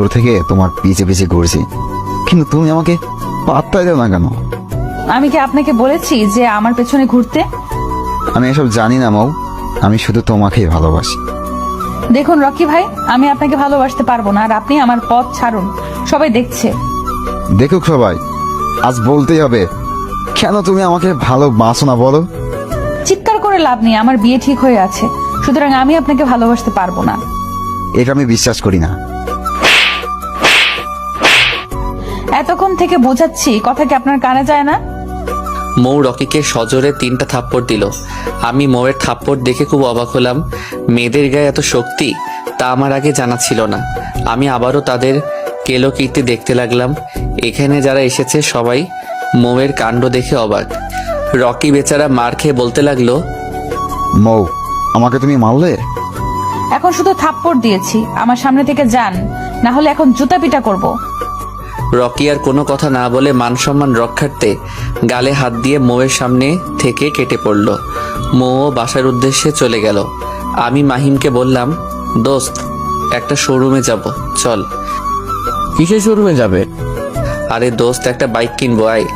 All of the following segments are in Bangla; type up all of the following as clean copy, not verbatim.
তোর থেকে তোমার পিছে পিছে ঘুরছি, কিন্তু তুমি আমাকে পাত্তাই দাও না কেন? আমি কি আপনাকে বলেছি যে আমার পেছনে ঘুরতে? আমি এসব জানি না মৌ, আমি শুধু তোমাকেই ভালোবাসি। দেখুন রকি ভাই, আমি আপনাকে ভালোবাসতে পারবো না, আর আপনি আমার পথ ছাড়ুন। সবাই দেখছে। দেখুক সবাই, আজ বলতেই হবে, কেন তুমি আমাকে ভালোবাসো না বলো? চিৎকার করে লাভ নেই, আমার বিয়ে ঠিক হয়ে আছে, সুতরাং আমি আপনাকে ভালোবাসতে পারবো না। এটা আমি বিশ্বাস করি না। এতক্ষণ থেকে বোঝাচ্ছি, কথা কি আপনার কানে যায় না? মৌ রকিকে সজোরে 3টা থাপ্পড় দিল। আমি মৌয়ের থাপ্পড় দেখে খুব অবাক হলাম। মেয়েদের গায়ে এত শক্তি, তা আমার আগে জানা ছিল না। আমি আবারও তাদের কেলোকীর্তি দেখতে লাগলাম। এখানে যারা এসেছে সবাই মৌয়ের কাণ্ড দেখে অবাক। রকি বেচারা মার খেয়ে বলতে লাগলো, মৌ, আমাকে তুমি মারলে? এখন শুধু থাপ্পড় দিয়েছি, আমার সামনে থেকে যান, না হলে এখন জুতা পিটা করবো। রকি আর কোনো কথা না বলে মান সম্মান রক্ষার্থে গালে হাত দিয়ে মৌয়ের সামনে থেকে কেটে পড়ল। মৌও বাসার উদ্দেশ্যে চলে গেল। আমি মাহিমকে বললাম, দোস্ত, একটা শোরুমে যাব, চল। কিসের শোরুমে যাবে? আরে দোস্ত, একটা বাইক কিনবো, আয়।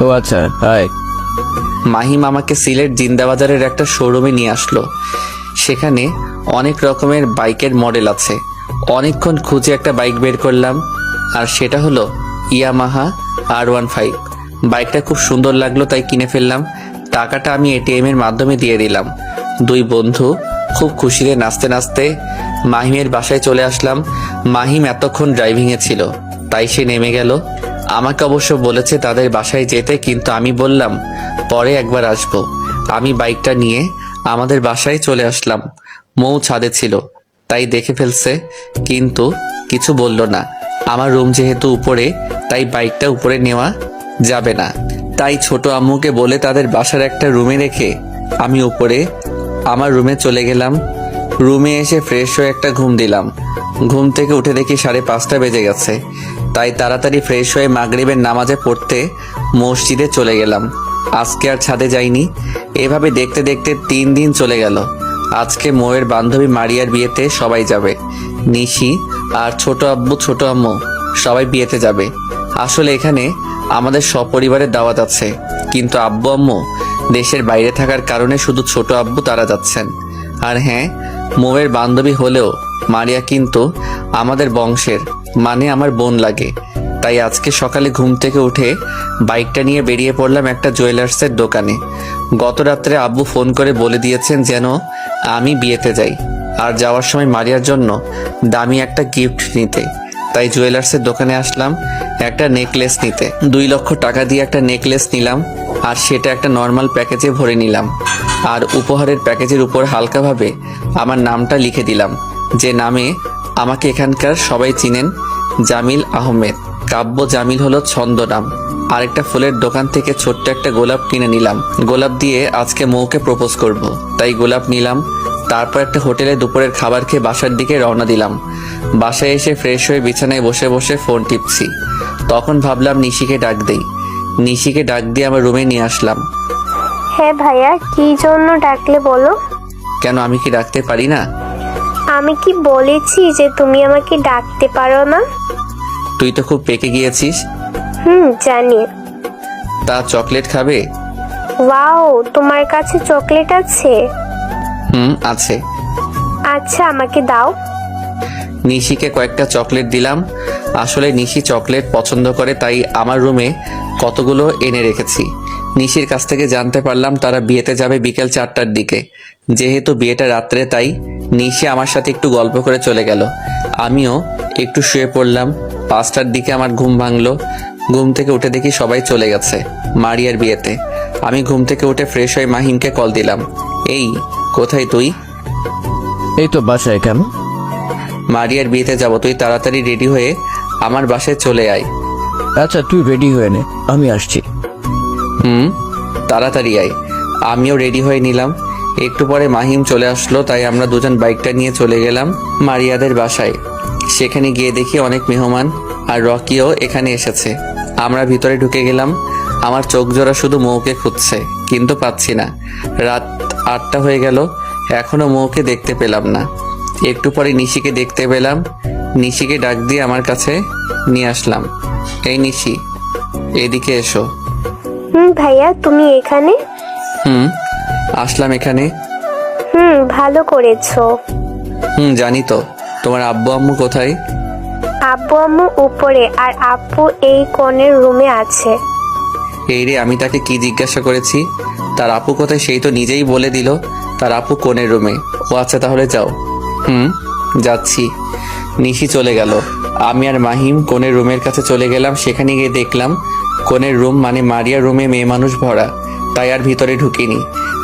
ও আচ্ছা, হাই। মাহিম আমাকে সিলেট জিন্দাবাজারের একটা শোরুমে নিয়ে আসলো। সেখানে অনেক রকমের বাইকের মডেল আছে। অনেকক্ষণ খুঁজে একটা বাইক বের করলাম, আর সেটা হলো ইয়ামাহা R15। বাইকটা খুব সুন্দর লাগলো, তাই কিনে ফেললাম। টাকাটা আমি ATM এর মাধ্যমে দিয়ে দিলাম। দুই বন্ধু খুব খুশিতে নাচতে নাচতে মাহিমের বাসায় চলে আসলাম। মাহিম এতক্ষণ ড্রাইভিংয়ে ছিল, তাই সে নেমে গেল। আমাকে অবশ্য বলেছে তাদের বাসায় যেতে, কিন্তু আমি বললাম পরে একবার আসবো। আমি বাইকটা নিয়ে আমাদের বাসায় চলে আসলাম। মৌ ছাদে ছিল, তাই দেখে ফেলছে, কিন্তু কিছু বলল না। আমার রুম যেহেতু উপরে, তাই বাইকটা উপরে নেওয়া যাবে না। তাই ছোট আম্মুকে বলে তাদের বাসার একটা রুমে রেখে আমি উপরে আমার রুমে চলে গেলাম। রুমে এসে ফ্রেশ হয়ে একটা ঘুম দিলাম। ঘুম থেকে উঠে দেখি 5:30 বেজে গেছে, তাই তাড়াতাড়ি ফ্রেশ হয়ে মাগরিবের নামাজে পড়তে মসজিদে চলে গেলাম। আজকে আর ছাদে যাইনি। এভাবে দেখতে দেখতে 3 দিন চলে গেল। আজকে মৌয়ের বান্ধবী মারিয়ার বিয়েতে সবাই যাবে। নিশি আর ছোট আব্বু ছোট আম্মু সবাই বিয়েতে যাবে। আসলে এখানে আমাদের সপরিবারের দাওয়াত আছে, কিন্তু আব্বু আম্মু দেশের বাইরে থাকার কারণে শুধু ছোট আব্বু তারা যাচ্ছেন। আর হ্যাঁ, মৌয়ের বান্ধবী হলেও মারিয়া কিন্তু আমাদের বংশের, মানে আমার বোন লাগে। তাই আজকে সকালে ঘুম থেকে উঠে বাইকটা নিয়ে বেরিয়ে পড়লাম একটা জুয়েলার্সের দোকানে। গত রাত্রে আব্বু ফোন করে বলে দিয়েছেন যেন আমি বিয়েতে যাই, আর যাওয়ার সময় মারিয়ার জন্য দামি একটা গিফট নিতে। তাই জুয়েলার্সের দোকানে আসলাম একটা নেকলেস নিতে। 2 লক্ষ টাকা দিয়ে একটা নেকলেস নিলাম, আর সেটা একটা নর্মাল প্যাকেজে ভরে নিলাম। আর উপহারের প্যাকেজের উপর হালকাভাবে আমার নামটা লিখে দিলাম, যে নামে আমাকে এখানকার সবাই চিনেন, জামিল আহমেদ। কাব্য জামিল হলো ছন্দ নাম। আরেকটা ফুলের দোকান থেকে ছোট্ট একটা গোলাপ কিনে নিলাম। গোলাপ দিয়ে আজকে মৌকে প্রপোজ করব, তাই গোলাপ নিলাম। তারপর একটা হোটেলে দুপুরের খাবার খেয়ে বাসার দিকে রওনা দিলাম। বাসায় এসে ফ্রেশ হয়ে বিছানায় বসে বসে ফোন টিপছি। তখন ভাবলাম নিশিকে ডাক দেই। নিশিকে ডাক দিয়ে আমার রুমে নিয়ে আসলাম। হ্যাঁ ভাইয়া, কি জন্য ডাকলে বলো? কেন, আমি কি ডাকতে পারি না? আমি কি বলেছি যে তুমি আমাকে ডাকতে পারো না? তুই তো খুব পেকে গিয়েছিস। জানি। তা চকলেট খাবে? ওয়াও, তোমার কাছে চকলেট আছে? আছে। আচ্ছা, আমাকে দাও। নিশিকে কয়েকটা চকলেট দিলাম। আসলে নিশি চকলেট পছন্দ করে, তাই আমার রুমে কতগুলো এনে রেখেছি। নিশির কাছ থেকে জানতে পারলাম তারা বিয়েতে যাবে বিকেল 4টার দিকে। যেহেতু বিয়েটা রাত্রে, তাই নিশি আমার সাথে একটু গল্প করে চলে গেল। আমিও একটু শুয়ে পড়লাম। 5টার দিকে আমার ঘুম ভাঙলো। ঘুম থেকে উঠে দেখি সবাই চলে গেছে মারিয়ার বিয়েতে। আমি ঘুম থেকে উঠে ফ্রেশ হয়ে মাহিমকে কল দিলাম। এই, কোথায় তুই? এই তো বাসায়। কেন? মারিয়ার বিয়েতে যাব, তুই তাড়াতাড়ি রেডি হয়ে আমার বাসায় চলে আয়। আচ্ছা, তুই রেডি হয়ে নে, আমি আসছি। তাড়াতাড়ি আয়। আমিও রেডি হয়ে নিলাম। একটু পরে মাহিম চলে আসলো, তাই আমরা দুজন বাইকটা নিয়ে চলে গেলাম মারিয়াদের বাসায়। সেখানে গিয়ে দেখি অনেক মেহমান, আর রকিও এখানে এসেছে। আমরা ভিতরে ঢুকে গেলাম। আমার চোখ জোড়া শুধু মৌকে খুঁজছে, কিন্তু পাচ্ছি না। রাত 8টা হয়ে গেল, এখনো মৌকে দেখতে পেলাম না। একটু পরে নিশিকে দেখতে পেলাম। নিশিকে ডাক দিয়ে আমার কাছে নিয়ে আসলাম। এই নিশি, এদিকে এসো। ভাইয়া তুমি এখানে? আসলাম এখানে। ভালো করেছো। জানি তো। তোমার আব্বু আম্মু কোথায়? আব্বু আম্মু উপরে, আর আপু এই কোণের রুমে আছে। এই রে, আমি তাকে কি জিজ্ঞাসা করেছি? তার আপু কোথায় সেই তো নিজেই বলে দিল তার আপু কোণের রুমে। ও আচ্ছা, তাহলে যাও। যাচ্ছি। নিশি চলে গেল। আমি আর মাহিম কোণের রুমের কাছে চলে গেলাম। সেখানে গিয়ে দেখলাম কোণের রুম মানে মারিয়ার রুমে মেয়ে মানুষ ভরা, তাই আর ভিতরে ঢুকিনি।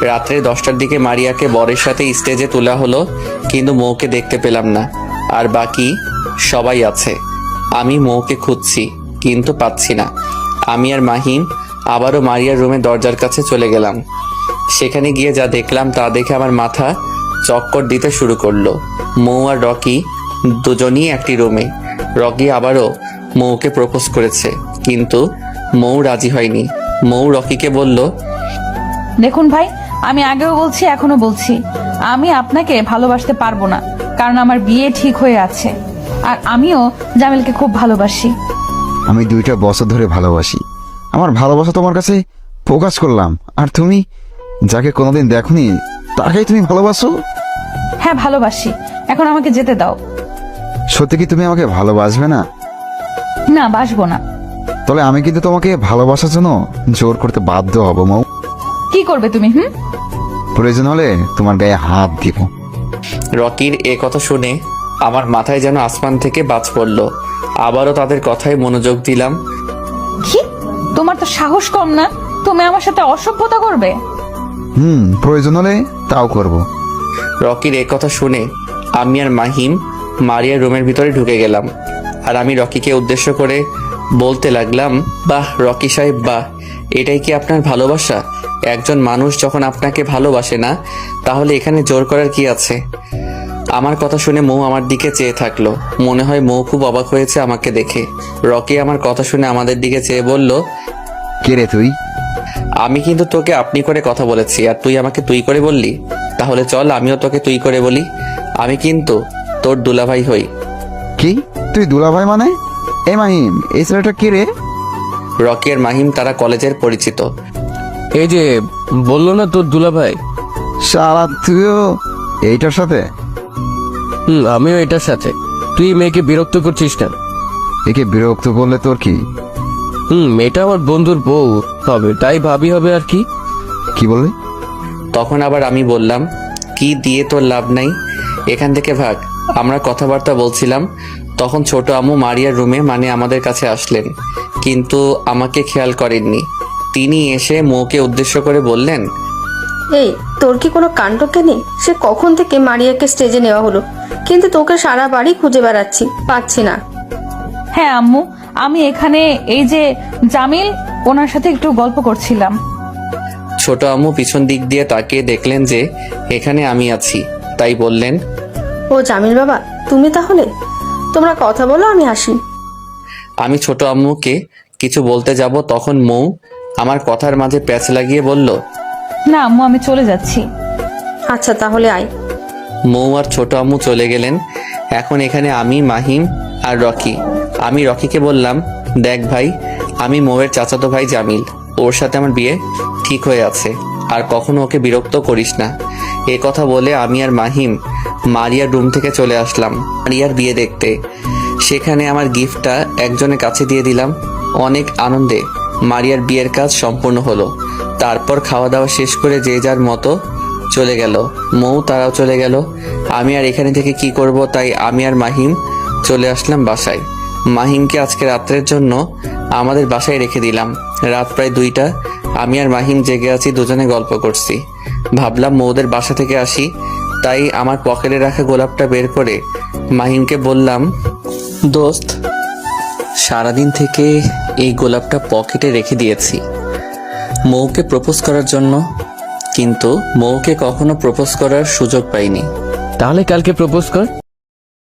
রাত্রে 10টার দিকে মারিয়াকে বরের সাথে স্টেজে তোলা হলো, কিন্তু মৌকে দেখতে পেলাম না। আর বাকি সবাই আছে। আমি মৌকে খুঁজছি, কিন্তু পাচ্ছি না। আমি আর মাহিম আবারও মারিয়ার রুমে দরজার কাছে চলে গেলাম। সেখানে গিয়ে যা দেখলাম তা দেখে আমার মাথা চক্কর দিতে শুরু করলো। মৌ আর রকি দুজনই একটি রুমে। রকি আবারও মৌকে প্রপোজ করেছে, কিন্তু মৌ রাজি হয়নি। মৌ রকিকে বলল, দেখুন ভাই, আমি আগেও বলছি এখনো বলছি, আমি আপনাকে ভালোবাসতে পারবো না, কারণ আমার বিয়ে ঠিক হয়ে আছে আর আমিও জামিলকে খুব ভালোবাসি। আমি 2টা বছর ধরে ভালোবাসি। আমার ভালোবাসা তোমার কাছে প্রকাশ করলাম, আর তুমি যাকে কোনোদিন দেখোনি তাকেই তুমি ভালোবাসো? হ্যাঁ ভালোবাসি, এখন আমাকে যেতে দাও। সত্যি কি তুমি আমাকে ভালোবাসবে না? না, বাসবো না। তাহলে আমি কিন্তু তোমাকে ভালোবাসার জন্য জোর করতে বাধ্য হব মৌ। কি করবে তুমি? প্রয়োজন হলে তোমার গায়ে হাত দিব। রকির এ কথা শুনে আমার মাথায় যেন আসমান থেকে বাজ পড়ল। আবারও তাদের কথায় মনোযোগ দিলাম। কি, তোমার তো সাহস কম না? তুমি আমার সাথে অসভ্যতা করবে? প্রয়োজন হলে তাও করব। রকির এ কথা শুনে আমি আর মাহিম মারিয়ার রুমের ভিতরে ঢুকে গেলাম। আর আমি রকিকে উদ্দেশ্য করে বলতে লাগলাম, বাহ রকি সাহেব, বাহ, এটাই কি আপনার ভালোবাসা? একজন মানুষ যখন আপনাকে ভালোবাসে না, তাহলে এখানে জোর করার কি আছে? আমার কথা শুনে মৌ আমার দিকে চেয়ে থাকলো। মনে হয় মৌ খুব অবাক হয়েছে আমাকে দেখে। রকি আমার কথা শুনে আমাদের দিকে চেয়ে বলল, কে রে তুই? আমি কিন্তু তোকে আপনি করে কথা বলেছি, আর তুই আমাকে তুই করে বললি। তাহলে চল আমিও তোকে তুই করে বলি। আমি কিন্তু তোর দুলাভাই হই। কি, তুই দুলাভাই মানে? এ মাহিম, এই ছেলেটা কে রে? রকি আর মাহিম তারা কলেজের পরিচিত। এই যে বললো না তোর দুলাভাই। শালা তুইও এইটার সাথে? আমিও এটার সাথে। তুই মেয়েকে বিরক্ত করছিস কেন? একে বিরক্ত করলে তোর কি? মেয়েটা আমার বন্ধুর বউ হবে, তাই ভাবি হবে আর কি। কি বললি? তখন আবার আমি বললাম, কি দিয়ে তোর লাভ নাই, এখান থেকে ভাগ। আমরা কথাবার্তা বলছিলাম, তখন ছোট আম্মু মারিয়ার রুমে মানে আমাদের কাছে আসলেন, কিন্তু আমাকে খেয়াল করেননি। তিনি এসে মৌকে উদ্দেশ্য করে বললেন, এই তোর কি কোনো কাণ্ডজ্ঞান নেই? সে কখন থেকে মারিয়াকে স্টেজে নেওয়া হলো, কিন্তু তোকে সারা বাড়ি খুঁজে বেড়াচ্ছি, পাচ্ছি না। হ্যাঁ আম্মু, আমি এখানে এই যে জামিল, ওনার সাথে একটু গল্প করছিলাম। ছোট আম্মু পিছন দিক দিয়ে তাকিয়ে দেখলেন যে এখানে আমি আছি, তাই বললেন, ও জামিল বাবা, তুমি তাহলে? তোমরা কথা বলো, আমি আসি। আমি ছোট আম্মুকে কিছু বলতে যাব, তখন মৌ আমার কথার মাঝে প্যাঁচ লাগিয়ে বলল, না আম্মু, আমি চলে যাচ্ছি। আচ্ছা তাহলে আয়। মৌ আর ছোট আম্মু চলে গেলেন। এখন এখানে আমি, মাহিম আর রকি। আমি রকিকে বললাম, দেখ ভাই, আমি মৌয়ের চাচাতো ভাই জামিল, ওর সাথে আমার বিয়ে ঠিক হয়ে আছে, আর কখনো ওকে বিরক্ত করিস না। এ কথা বলে আমি আর মাহিম মারিয়ার রুম থেকে চলে আসলাম মারিয়ার বিয়ে দেখতে। সেখানে আমার গিফটটা একজনের কাছে দিয়ে দিলাম। অনেক আনন্দে মারিয়ার বিয়ের কাজ সম্পূর্ণ হলো। তারপর খাওয়া দাওয়া শেষ করে যে যার মতো চলে গেল। মৌ তারাও চলে গেল। আমি আর এখানে থেকে কি করব, তাই আমি আর মাহিম চলে আসলাম বাসায়। মাহিমকে আজকে রাত্রের জন্য আমাদের বাসায় রেখে দিলাম। রাত প্রায় 2টা। আমি আর মাহিম জেগে আছি, দুজনে গল্প করছি। ভাবলাম মৌদের বাসা থেকে আসি, তাই আমার পকেটে রাখা গোলাপটা বের করে মাহিমকে বললাম, দোস্ত, সারাদিন থেকে এই গোলাপটা পকেটে রেখে দিয়েছি মৌকে প্রপোজ করার জন্য, কিন্তু মৌকে কখনো প্রপোজ করার সুযোগ পাইনি। তাহলে কালকে প্রপোজ কর।